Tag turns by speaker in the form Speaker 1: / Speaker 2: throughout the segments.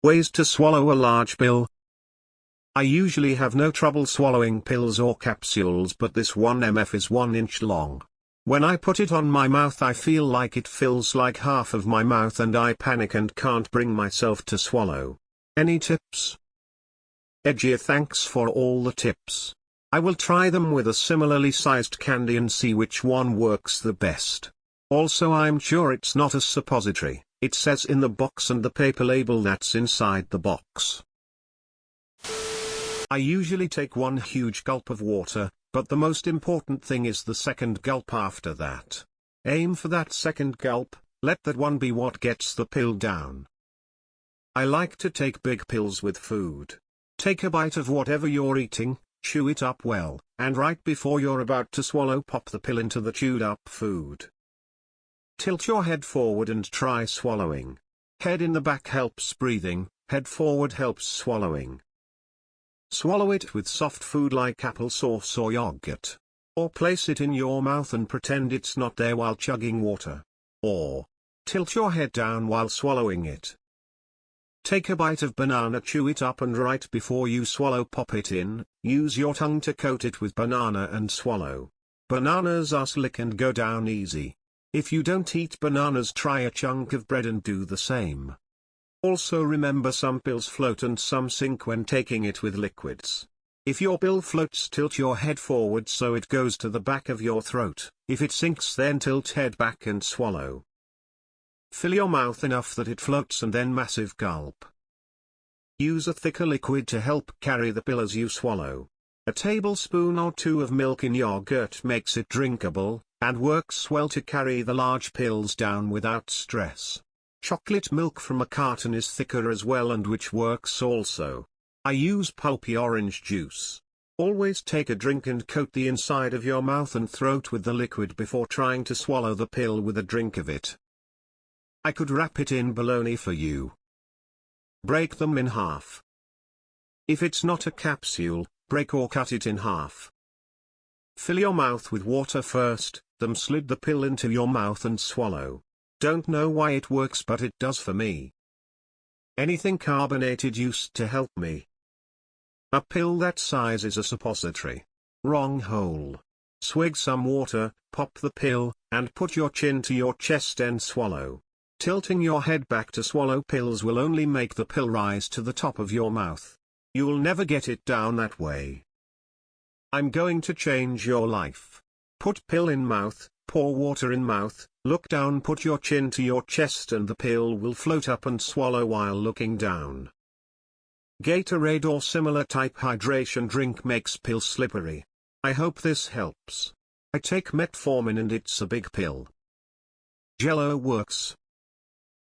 Speaker 1: Ways to swallow a large pill. I usually have no trouble swallowing pills or capsules, but this 1 mf is 1 inch long. When I put it on my mouth I feel like it fills like half of my mouth and I panic and can't bring myself to swallow. Any tips? Edgier, thanks for all the tips. I will try them with a similarly sized candy and see which one works the best. Also, I'm sure it's not a suppository. It says in the box and the paper label that's inside the box. I usually take one huge gulp of water, but the most important thing is the second gulp after that. Aim for that second gulp, let that one be what gets the pill down. I like to take big pills with food. Take a bite of whatever you're eating, chew it up well, and right before you're about to swallow, pop the pill into the chewed up food. Tilt your head forward and try swallowing. Head in the back helps breathing, head forward helps swallowing. Swallow it with soft food like applesauce or yogurt. Or place it in your mouth and pretend it's not there while chugging water. Or tilt your head down while swallowing it. Take a bite of banana, chew it up, and right before you swallow pop it in, use your tongue to coat it with banana and swallow. Bananas are slick and go down easy. If you don't eat bananas, try a chunk of bread and do the same. Also remember, some pills float and some sink when taking it with liquids. If your pill floats, tilt your head forward so it goes to the back of your throat. If it sinks, then tilt head back and swallow. Fill your mouth enough that it floats and then massive gulp. Use a thicker liquid to help carry the pill as you swallow. A tablespoon or 2 of milk in yogurt makes it drinkable, and works well to carry the large pills down without stress. Chocolate milk from a carton is thicker as well, and which works also. I use pulpy orange juice. Always take a drink and coat the inside of your mouth and throat with the liquid before trying to swallow the pill with a drink of it. I could wrap it in bologna for you. Break them in half. If it's not a capsule, break or cut it in half. Fill your mouth with water first, then slid the pill into your mouth and swallow. Don't know why it works, but it does for me. Anything carbonated used to help me. A pill that size is a suppository. Wrong hole. Swig some water, pop the pill, and put your chin to your chest and swallow. Tilting your head back to swallow pills will only make the pill rise to the top of your mouth. You'll never get it down that way. I'm going to change your life. Put pill in mouth, pour water in mouth, look down, put your chin to your chest and the pill will float up and swallow while looking down. Gatorade or similar type hydration drink makes pill slippery. I hope this helps. I take metformin and it's a big pill. Jello works.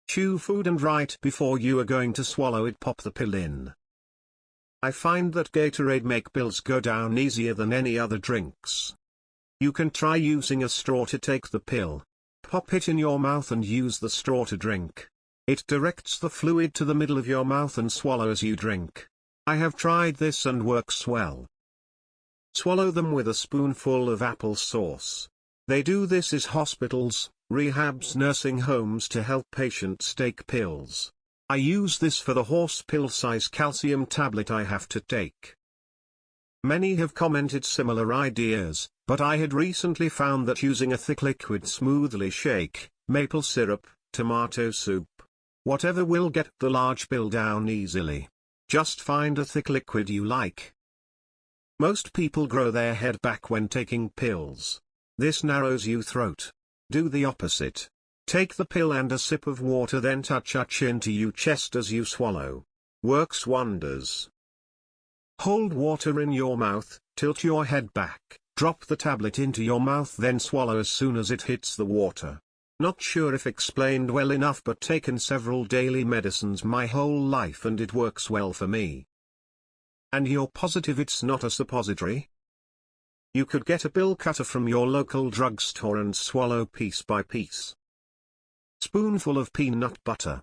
Speaker 1: Chew food and right before you are going to swallow it, pop the pill in. I find that Gatorade make pills go down easier than any other drinks. You can try using a straw to take the pill. Pop it in your mouth and use the straw to drink. It directs the fluid to the middle of your mouth and swallow as you drink. I have tried this and works well. Swallow them with a spoonful of applesauce. They do this is hospitals, rehabs, nursing homes to help patients take pills. I use this for the horse pill size calcium tablet I have to take. Many have commented similar ideas, but I had recently found that using a thick liquid smoothly shake, maple syrup, tomato soup, whatever will get the large pill down easily. Just find a thick liquid you like. Most people grow their head back when taking pills. This narrows your throat. Do the opposite. Take the pill and a sip of water, then touch your chin to your chest as you swallow. Works wonders. Hold water in your mouth, tilt your head back, drop the tablet into your mouth, then swallow as soon as it hits the water. Not sure if explained well enough, but taken several daily medicines my whole life and it works well for me. And you're positive it's not a suppository? You could get a pill cutter from your local drugstore and swallow piece by piece. Spoonful of peanut butter.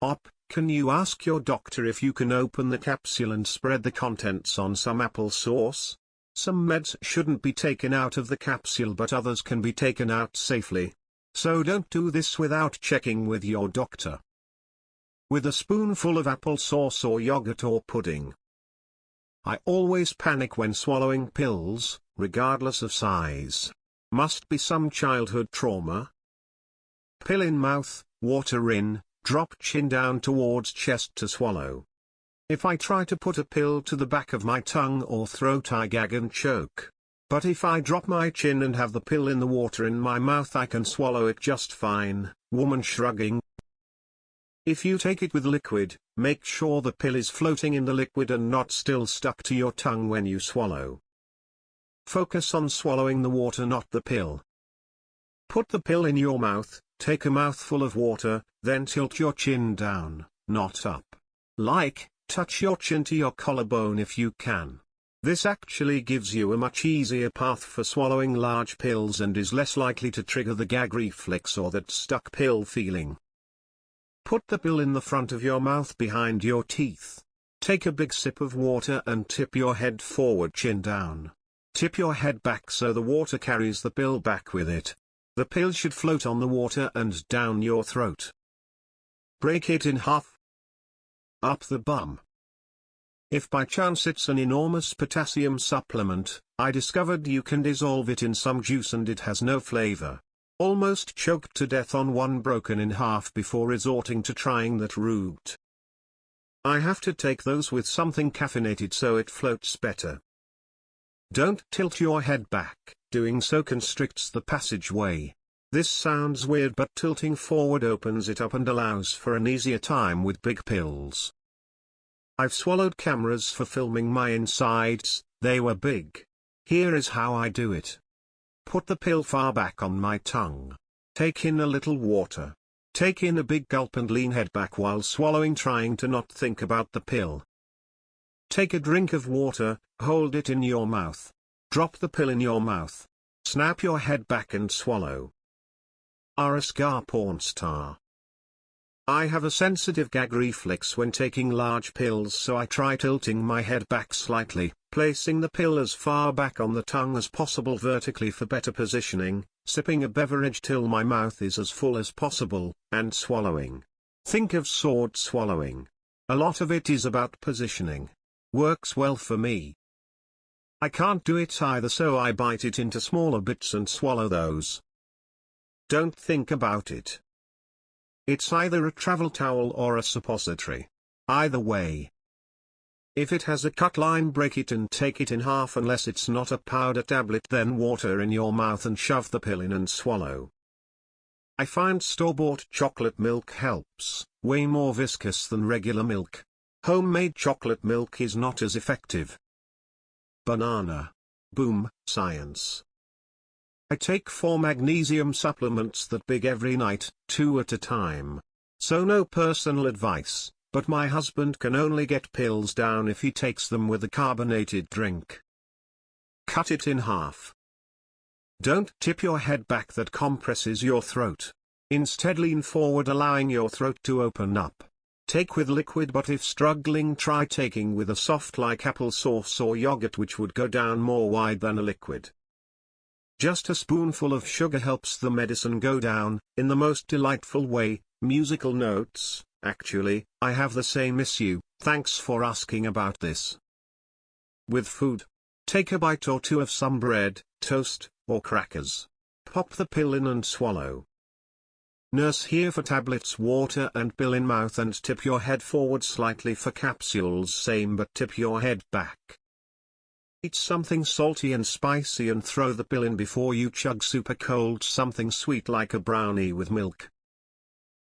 Speaker 1: Op, can you ask your doctor if you can open the capsule and spread the contents on some applesauce? Some meds shouldn't be taken out of the capsule, but others can be taken out safely. So don't do this without checking with your doctor. with a spoonful of applesauce or yogurt or pudding. I always panic when swallowing pills, regardless of size. Must be some childhood trauma. Pill in mouth, water in, drop chin down towards chest to swallow. If I try to put a pill to the back of my tongue or throat, I gag and choke. But if I drop my chin and have the pill in the water in my mouth, I can swallow it just fine. Woman shrugging. If you take it with liquid, make sure the pill is floating in the liquid and not still stuck to your tongue when you swallow. Focus on swallowing the water, not the pill. Put the pill in your mouth, take a mouthful of water, then tilt your chin down, not up. Touch your chin to your collarbone if you can. This actually gives you a much easier path for swallowing large pills and is less likely to trigger the gag reflex or that stuck pill feeling. Put the pill in the front of your mouth behind your teeth. Take a big sip of water and tip your head forward, chin down. Tip your head back so the water carries the pill back with it. The pill should float on the water and down your throat. Break it in half. Up the bum. If by chance it's an enormous potassium supplement, I discovered you can dissolve it in some juice and it has no flavor. Almost choked to death on one broken in half before resorting to trying that route. I have to take those with something caffeinated so it floats better. Don't tilt your head back, doing so constricts the passageway. This sounds weird, but tilting forward opens it up and allows for an easier time with big pills. I've swallowed cameras for filming my insides, they were big. Here is how I do it. Put the pill far back on my tongue. Take in a little water. Take in a big gulp and lean head back while swallowing, trying to not think about the pill. Take a drink of water, hold it in your mouth. Drop the pill in your mouth. Snap your head back and swallow. Scar porn star. I have a sensitive gag reflex when taking large pills, so I try tilting my head back slightly, placing the pill as far back on the tongue as possible vertically for better positioning, sipping a beverage till my mouth is as full as possible, and swallowing. Think of sword swallowing. A lot of it is about positioning. Works well for me. I can't do it either, so I bite it into smaller bits and swallow those. Don't think about it. It's either a travel towel or a suppository. Either way. If it has a cut line, break it and take it in half. Unless it's not a powder tablet, then water in your mouth and shove the pill in and swallow. I find store-bought chocolate milk helps, way more viscous than regular milk. Homemade chocolate milk is not as effective. Banana. Boom, science. I take 4 magnesium supplements that big every night, 2 at a time. So no personal advice, but my husband can only get pills down if he takes them with a carbonated drink. Cut it in half. Don't tip your head back, that compresses your throat. Instead lean forward, allowing your throat to open up. Take with liquid, but if struggling, try taking with a soft like applesauce or yogurt, which would go down more wide than a liquid. Just a spoonful of sugar helps the medicine go down, in the most delightful way. Musical notes. Actually, I have the same issue, thanks for asking about this. With food. Take a bite or two of some bread, toast, or crackers. Pop the pill in and swallow. Nurse here for tablets, water and pill in mouth, and tip your head forward slightly for capsules, same, but tip your head back. Eat something salty and spicy and throw the pill in before you chug super cold something sweet like a brownie with milk.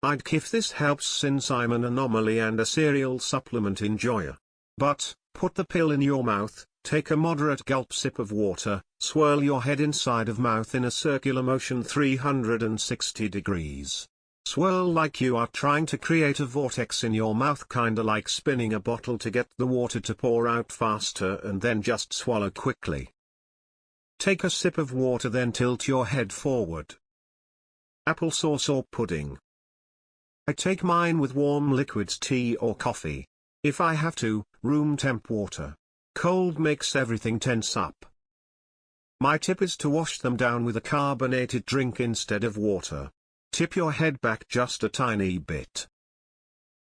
Speaker 1: I'd if this helps, since I'm an anomaly and a cereal supplement enjoyer. But, put the pill in your mouth, take a moderate gulp sip of water, swirl your head inside of mouth in a circular motion 360 degrees. Swirl like you are trying to create a vortex in your mouth, kinda like spinning a bottle to get the water to pour out faster, and then just swallow quickly. Take a sip of water, then tilt your head forward. Applesauce or pudding. I take mine with warm liquids, tea or coffee. If I have to, room temp water. Cold makes everything tense up. My tip is to wash them down with a carbonated drink instead of water. Tip your head back just a tiny bit.